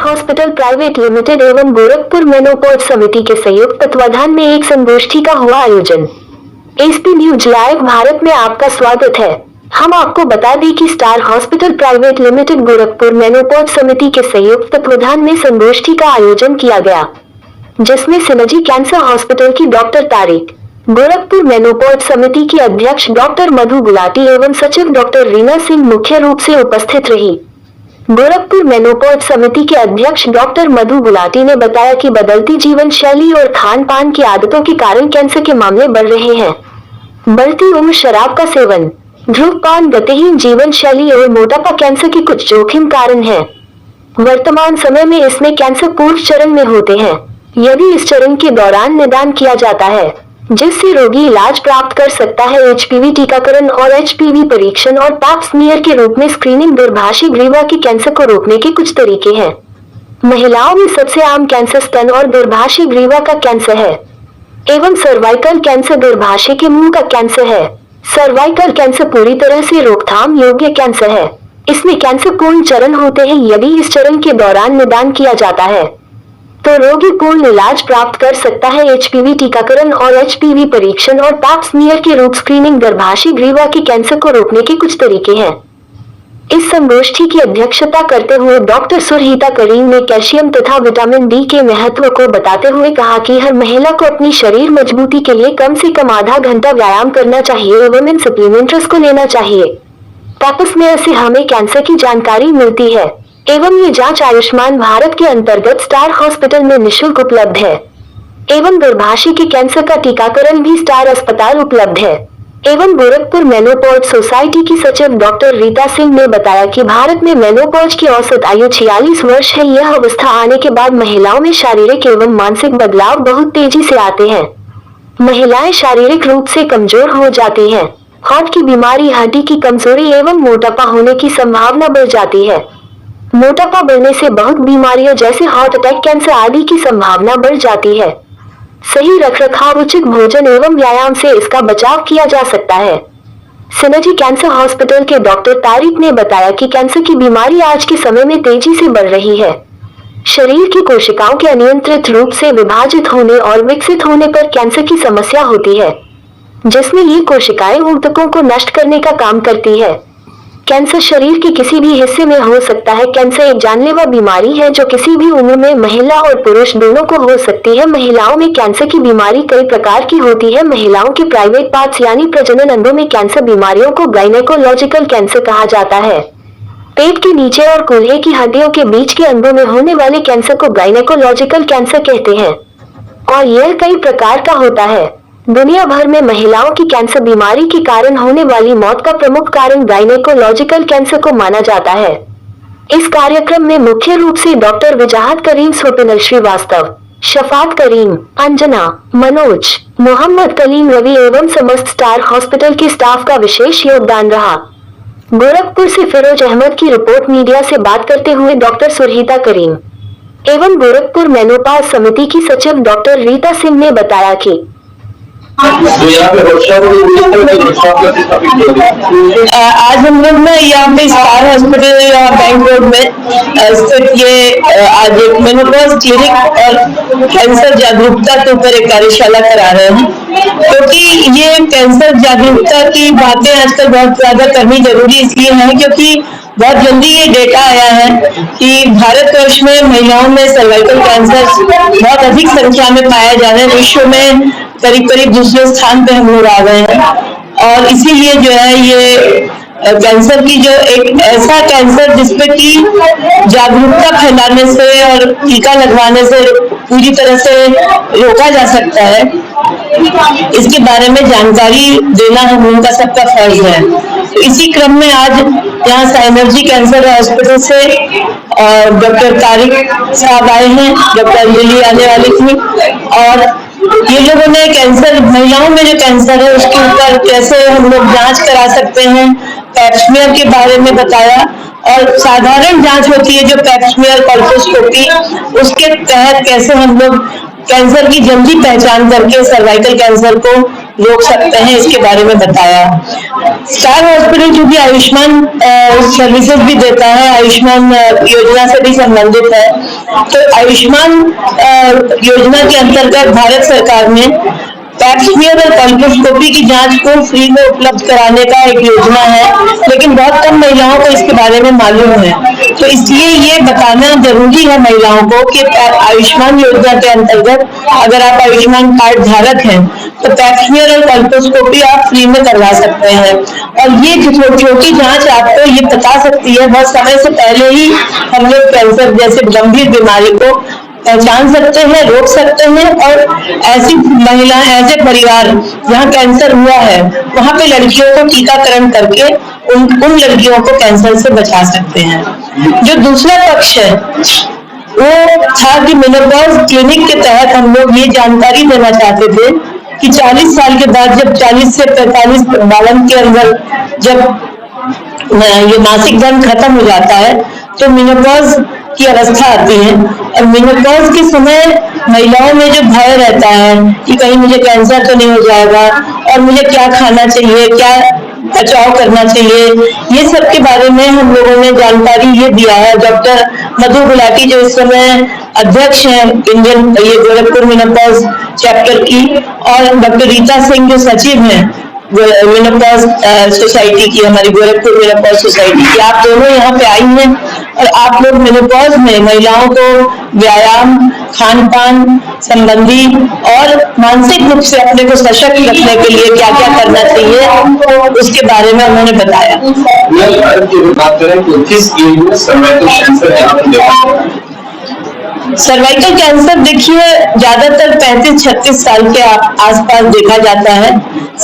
Hospital private limited एवं Gorakhpur menopause समिति के संयुक्त तत्वाधान में एक संगोष्ठी का हुआ आयोजन। एसपी न्यूज लाइव भारत में आपका स्वागत है। हम आपको बता दें कि star hospital private limited Gorakhpur menopause समिति के संयुक्त तत्वाधान में संगोष्ठी का आयोजन किया गया, जिसमें सिनर्जी कैंसर हॉस्पिटल की डॉक्टर तारिक, गोरखपुर मेनोपॉज समिति की अध्यक्ष डॉक्टर मधु गुलाटी एवं सचिव डॉक्टर रीना सिंह मुख्य रूप से उपस्थित रही। गोरखपुर मेनोपॉज समिति के अध्यक्ष डॉक्टर मधु गुलाटी ने बताया कि बदलती जीवन शैली और खान पान की आदतों के कारण कैंसर के मामले बढ़ रहे हैं। बढ़ती उम्र, शराब का सेवन, धूम्रपान, गतिहीन जीवन शैली और मोटापा कैंसर के कुछ जोखिम कारण हैं। वर्तमान समय में इसमें कैंसर पूर्व चरण में होते हैं। यदि इस चरण के दौरान निदान किया जाता है, जिससे रोगी इलाज प्राप्त कर सकता है। एचपीवी टीकाकरण और एचपीवी परीक्षण और पैप स्मीयर के रूप में स्क्रीनिंग गर्भाशय ग्रीवा के कैंसर को रोकने के कुछ तरीके हैं। महिलाओं में सबसे आम कैंसर स्तन और गर्भाशय ग्रीवा का कैंसर है एवं सर्वाइकल कैंसर गर्भाशय के मुंह का कैंसर है। सर्वाइकल कैंसर पूरी तरह से रोकथाम योग्य कैंसर है। इसमें कैंसर पूर्ण चरण होते हैं। यदि इस चरण के दौरान निदान किया जाता है तो रोगी पूर्ण इलाज प्राप्त कर सकता है। एचपीवी टीकाकरण और एचपीवी परीक्षण और पैप स्मीयर के रूप स्क्रीनिंग गर्भाशय ग्रीवा के कैंसर को रोकने के कुछ तरीके हैं। इस संगोष्ठी की अध्यक्षता करते हुए डॉक्टर सुरहिता करीम ने कैल्शियम तथा विटामिन डी के महत्व को बताते हुए कहा कि हर महिला को अपनी शरीर मजबूती के लिए कम से कम आधा घंटा व्यायाम करना चाहिए एवं इन सप्लीमेंट्स को लेना चाहिए। पैप स्मीयर से हमें कैंसर की जानकारी मिलती है एवं ये जांच आयुष्मान भारत के अंतर्गत स्टार हॉस्पिटल में निःशुल्क उपलब्ध है एवं गर्भाशय के कैंसर का टीकाकरण भी स्टार अस्पताल उपलब्ध है। एवं गोरखपुर मेनोपॉज सोसाइटी की सचिव डॉक्टर रीता सिंह ने बताया कि भारत में मेनोपॉज की औसत आयु 46 वर्ष है। यह अवस्था आने के बाद महिलाओं में शारीरिक एवं मानसिक बदलाव बहुत तेजी से आते हैं। महिलाएं शारीरिक रूप से कमजोर हो जाती हैं। हार्ट की बीमारी, हड्डी की कमजोरी एवं मोटापा होने की संभावना बढ़ जाती है। मोटापा बढ़ने से बहुत बीमारियों जैसे हार्ट अटैक, कैंसर आदि की संभावना बढ़ जाती है। सही रखरखाव, उचित भोजन एवं व्यायाम से इसका बचाव किया जा सकता है। सिनर्जी कैंसर हॉस्पिटल के डॉक्टर तारिक ने बताया कि कैंसर की बीमारी आज के समय में तेजी से बढ़ रही है। शरीर की कोशिकाओं के अनियंत्रित रूप से विभाजित होने और विकसित होने पर कैंसर की समस्या होती है, जिसमें ये कोशिकाएं ऊतकों को नष्ट करने का काम करती है। कैंसर शरीर के किसी भी हिस्से में हो सकता है। कैंसर एक जानलेवा बीमारी है जो किसी भी उम्र में महिला और पुरुष दोनों को हो सकती है। महिलाओं में कैंसर की बीमारी कई प्रकार की होती है। महिलाओं के प्राइवेट पार्ट्स यानी प्रजनन अंगों में कैंसर बीमारियों को गायनेकोलॉजिकल कैंसर कहा जाता है। पेट के नीचे और कूल्हे की हड्डियों के बीच के अंगों में होने वाले कैंसर को गायनेकोलॉजिकल कैंसर कहते हैं और यह कई प्रकार का होता है। दुनिया भर में महिलाओं की कैंसर बीमारी के कारण होने वाली मौत का प्रमुख कारण गायनेकोलॉजिकल कैंसर को माना जाता है। इस कार्यक्रम में मुख्य रूप से डॉक्टर विजाहत करीम, स्वप्निल श्रीवास्तव, शफात करीम, अंजना, मनोज, मोहम्मद कलीम, रवि एवं समस्त स्टार हॉस्पिटल के स्टाफ का विशेष योगदान रहा। गोरखपुर से फिरोज अहमद की रिपोर्ट। मीडिया से बात करते हुए डॉक्टर सुरहिता करीम एवं गोरखपुर मेनोपॉज समिति की सचिव डॉक्टर रीता सिंह ने बताया कि आज हम लोग ना यहाँ पे स्टार हॉस्पिटल बैंक रोड में स्थित ये आज एक मेनोपॉज क्लिनिक और कैंसर जागरूकता के ऊपर एक कार्यशाला करा रहे हैं, क्योंकि ये कैंसर जागरूकता की बातें आजकल बहुत ज्यादा करनी जरूरी इसलिए है क्योंकि बहुत जल्दी ये डेटा आया है कि भारतवर्ष में महिलाओं में सर्वाइकल कैंसर बहुत अधिक संख्या में पाया जा रहा है। विश्व में करीब करीब दूसरे स्थान पे हम लोग आ गए हैं और इसीलिए जो है ये कैंसर की जो एक ऐसा कैंसर जिसपे कि जागरूकता फैलाने से और टीका लगवाने से पूरी तरह से रोका जा सकता है, इसके बारे में जानकारी देना हम लोगों का सबका फर्ज है। तो इसी क्रम में आज यहाँ सिनर्जी कैंसर हॉस्पिटल से डॉक्टर तारिक साहब आए हैं, डॉक्टर अंजलि आने वाली थी और ये लोगों ने कैंसर, महिलाओं में जो कैंसर है उसके ऊपर कैसे हम लोग जांच करा सकते हैं, पैप स्मीयर के बारे में बताया और साधारण जांच होती है जो पैप स्मीयर, कोल्पोस्कोपी, उसके तहत कैसे हम लोग कैंसर की जल्दी पहचान करके सर्वाइकल कैंसर को रोक सकते हैं, इसके बारे में बताया। स्टार हॉस्पिटल जो भी आयुष्मान सर्विसेज भी देता है, आयुष्मान योजना से भी संबंधित है, तो आयुष्मान योजना के अंतर्गत भारत सरकार ने पैप्समियर और कोलोनोस्कोपी की जांच को फ्री में उपलब्ध कराने का एक योजना है, लेकिन बहुत कम महिलाओं को इसके बारे में मालूम है। तो इसलिए ये बताना जरूरी है महिलाओं को कि आयुष्मान योजना के अंतर्गत अगर आप आयुष्मान कार्ड धारक हैं तो पैप्समियर और कोलोनोस्कोपी आप फ्री में करवा सकते हैं। और ये छोटी जांच आपको ये बता सकती है, बहुत समय से पहले ही हम लोग कैंसर जैसे गंभीर बीमारी को पहचान सकते हैं, रोक सकते हैं, और ऐसी महिला, ऐसे परिवार जहाँ कैंसर हुआ है वहाँ पे लड़कियों को टीकाकरण करके उन लड़कियों को कैंसर से बचा सकते हैं। जो दूसरा पक्ष है वो था कि मेनोपॉज क्लिनिक के तहत हम लोग ये जानकारी देना चाहते थे कि 40 साल के बाद, जब 40 से 45 बावन के अंदर जब ये मासिक धर्म खत्म हो जाता है तो मेनोपॉज की अवस्था आती है, और मेनोपॉज के समय महिलाओं में जो भय रहता है कि कहीं मुझे कैंसर तो नहीं हो जाएगा, और मुझे क्या खाना चाहिए, क्या बचाव करना चाहिए, ये सब के बारे में हम लोगों ने जानकारी ये दिया है। डॉक्टर मधु गुलाटी जो इस समय अध्यक्ष हैं इंडियन ये गोरखपुर मेनोपॉज चैप्टर की, और डॉक्टर रीता सिंह जो सचिव हैं मेनोपॉज सोसाइटी की, हमारी गोरखपुर मेनोपॉज सोसाइटी की, आप दोनों यहाँ पे आई हैं और आप लोग मेनोपॉज में महिलाओं को व्यायाम, खान पान संबंधी और मानसिक रूप से अपने को सशक्त रखने के लिए क्या क्या करना चाहिए उसके बारे में उन्होंने बताया। सर्वाइकल कैंसर देखिए ज्यादातर 35-36 साल के आसपास देखा जाता है।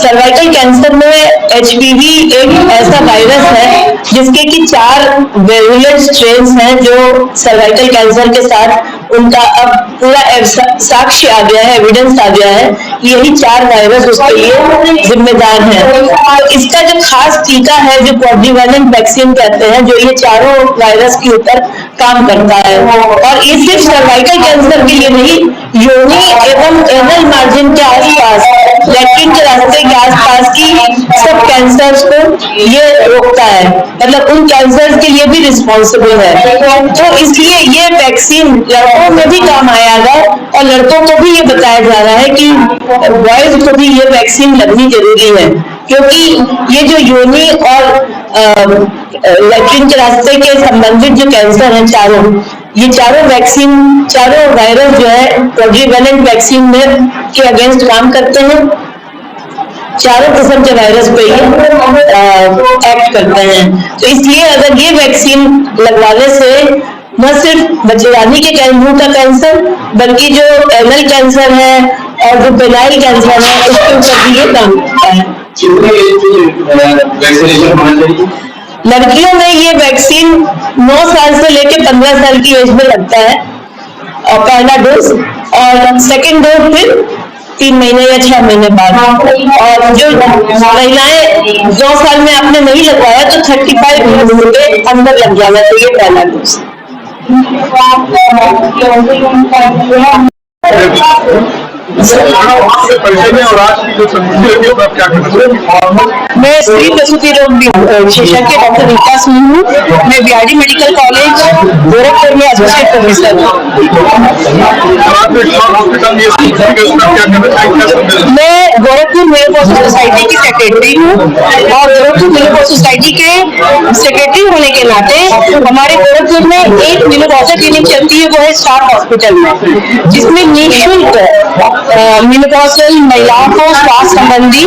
सर्वाइकल कैंसर में HPV एक ऐसा वायरस है जिसके कि 4 वेरिएंट स्ट्रेन्स हैं जो सर्वाइकल कैंसर के साथ उनका अब पूरा साक्ष्य आ गया है, एविडेंस आ गया है कि यही 4 वायरस उसके लिए जिम्मेदार हैं। तो इसका जो खास टीका है जो क्वाड्रिवेलेंट वैक्सीन कहते हैं, जो ये चारों वायरस के ऊपर काम करता है, और ये सिर्फ सर्वाइकल कैंसर के लिए नहीं, योनि एवं एनल मार्जिन के आसपास, लैट्रिन के रास्ते के आसपास की सब कैंसर्स को ये रोकता है, मतलब उन कैंसर्स के लिए भी रिस्पॉन्सिबल है। तो इसलिए ये वैक्सीन लड़कों में भी काम आएगा, और लड़कों को भी ये बताया जा रहा है कि बॉयज को भी ये वैक्सीन लगनी जरूरी है, क्योंकि ये जो योनि और लैट्रिन के रास्ते के संबंधित जो कैंसर हैं चारों, ये चारों वैक्सीन, चारों वायरस जो है क्वाड्रिवेलेंट वैक्सीन में के अगेंस्ट काम करते हैं। चारों किस्म के वायरस पे ये एक्ट करते हैं। तो इसलिए अगर ये वैक्सीन लगवाने से न सिर्फ बच्चेदानी के मुंह का कैंसर, बल्कि जो एनल कैंसर है और जो पेनाइल कैंसर है उसके ऊपर भी ये काम करता है। लड़कियों में ये वैक्सीन 9 साल से लेकर 15 साल की एज में लगता है, और पहला डोज, और सेकेंड डोज फिर 3 महीने या 6 महीने बाद। और जो महिलाएं 2 साल में आपने नहीं लगवाया तो 35 मिनट के अंदर लग जाना चाहिए पहला डोज। मैं स्त्री प्रसूति रोग विशेषज्ञ डॉक्टर रीता सिंह हूँ। मैं बीआरडी मेडिकल कॉलेज गोरखपुर में एसोसिएट प्रोफेसर हूँ। मैं गोरखपुर मेनोपॉज सोसाइटी की सेक्रेटरी हूँ, और गोरखपुर मेनोपॉज सोसाइटी के सेक्रेटरी होने के नाते हमारे गोरखपुर में एक मेनोपॉज क्लिनिक चलती है, वो है स्टार हॉस्पिटल में, जिसमें निःशुल्क मेनोपॉजल महिलाओं को स्वास्थ्य संबंधी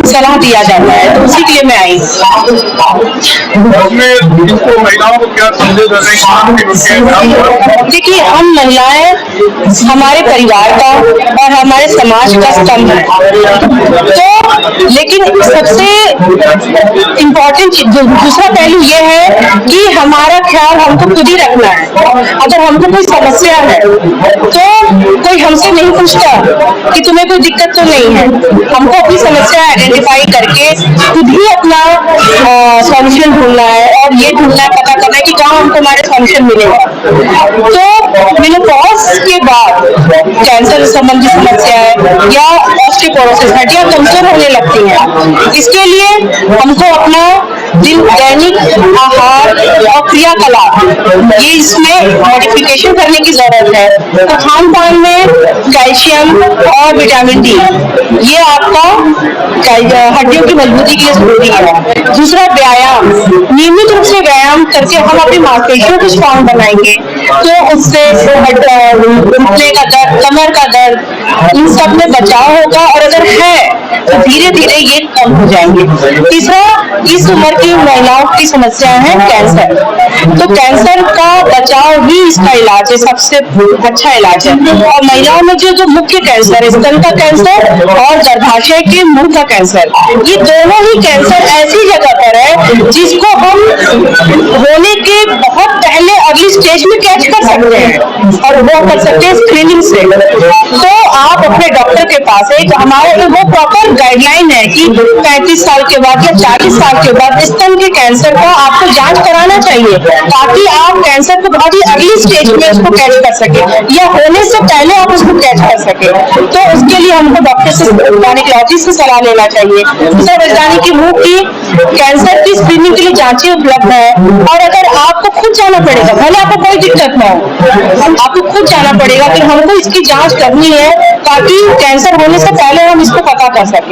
सलाह दिया जाता है, तो उसी के लिए मैं आई। देखिए, हम महिलाएं हमारे परिवार का और हमारे समाज का स्तंभ है, तो लेकिन सबसे इम्पोर्टेंट दूसरा पहलू ये है कि हमारा ख्याल हमको खुद ही रखना है। अगर हमको कोई समस्या है तो कोई हमसे नहीं पूछता कि तुम्हें कोई दिक्कत तो नहीं है, हमको अपनी समस्या आइडेंटिफाई करके खुद ही अपना सॉल्यूशन ढूंढना है, और ये ढूंढना है, पता करना है कि कहाँ हमको हमारे सॉल्यूशन मिलेगा। तो मेनोपॉज के बाद कैंसर संबंधी समस्या है या ऑस्टियोपोरोसिस, हड्डियां कमजोर होने लगती हैं। इसके लिए हमको अपना दैनिक आहार और क्रियाकलाप ये इसमें मॉडिफिकेशन करने की जरूरत है। तो खान पान में कैल्शियम और विटामिन डी ये आपका हड्डियों की मजबूती के लिए जरूरी है। दूसरा व्यायाम, नियमित रूप से व्यायाम करके हम अपनी मांसपेशियों को स्ट्रॉन्ग बनाएंगे तो उससे घुटने का दर्द, कमर का दर्द, इन सब में बचाव होगा और अगर है तो धीरे धीरे ये कम हो जाएंगे। तीसरा, इस उम्र की महिलाओं की समस्या है कैंसर। तो कैंसर का बचाव ही इसका इलाज है, सबसे अच्छा इलाज है। और महिलाओं में जो मुख्य कैंसर है, स्तन का कैंसर और गर्भाशय के मुंह का कैंसर, ये दोनों ही कैंसर ऐसी जगह पर है जिसको हम होने के बहुत पहले अगली स्टेज में कैच कर सकते हैं और वो कर सकते हैं स्क्रीनिंग से। तो आप अपने डॉक्टर के पास एक हमारे वो प्रॉपर गाइडलाइन है कि 35 साल के बाद या 40 साल के बाद स्तन के कैंसर का आपको जांच कराना चाहिए ताकि आप कैंसर को बहुत ही अगली स्टेज में उसको कैच कर सके या होने से पहले आप उसको कैच कर सके। तो उसके लिए हमको डॉक्टर से, गायनेकोलॉजिस्ट से सलाह लेना चाहिए। दूसरा, वैज्ञानिक की मुंह की कैंसर की स्क्रीनिंग के लिए जांचें उपलब्ध है और अगर आपको खुद जाना पड़ेगा, भले आपको कोई दिक्कत ना हो, आपको खुद जाना पड़ेगा कि हमको इसकी जांच करनी है ताकि कैंसर होने से पहले हम इसको पता कर सकें।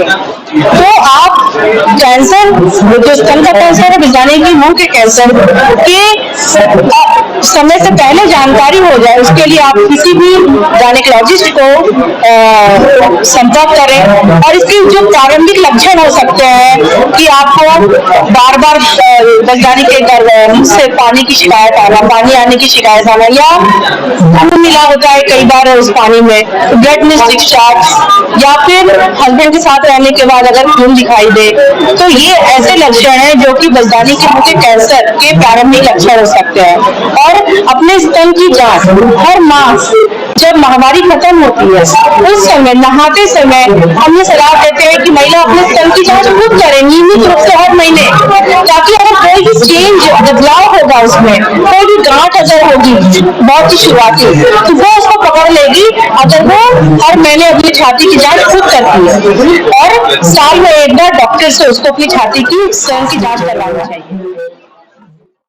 तो आप कैंसर, जो स्तन का कैंसर है, वैज्ञानिक की मुंह के कैंसर के समय से पहले जानकारी हो जाए उसके लिए आप किसी भी गायनेकोलॉजिस्ट को संपर्क करें। और इसके जो प्रारंभिक लक्षण हो सकते हैं कि आपको बार बार वैज्ञानिक के मुंह से पानी की शिकायत आना, पानी आने की शिकायत आना, या खून मिला होता है कई बार उस पानी में, ब्लड मिस डिस्चार्ज, या फिर हस्बैंड के साथ रहने के बाद अगर खून दिखाई दे, तो ये ऐसे लक्षण हैं जो कि वैज्ञानिक के मुंह के कैंसर के प्रारंभिक लक्षण हो सकते हैं। और अपने स्तन की जांच हर माह जब महामारी खत्म होती है उस समय नहाते समय हम ये सलाह देते हैं कि महिला अपने स्तन की जांच खुद करे नियमित रूप से हर महीने, ताकि अगर कोई भी चेंज बदलाव होगा, उसमें कोई भी गांठ अगर होगी बहुत ही शुरुआती, तो वो उसको पकड़ लेगी अगर वो हर महीने अपनी छाती की जांच खुद करती है। और साल में एक बार डॉक्टर से उसको अपनी छाती की स्तन की जांच करवानी चाहिए।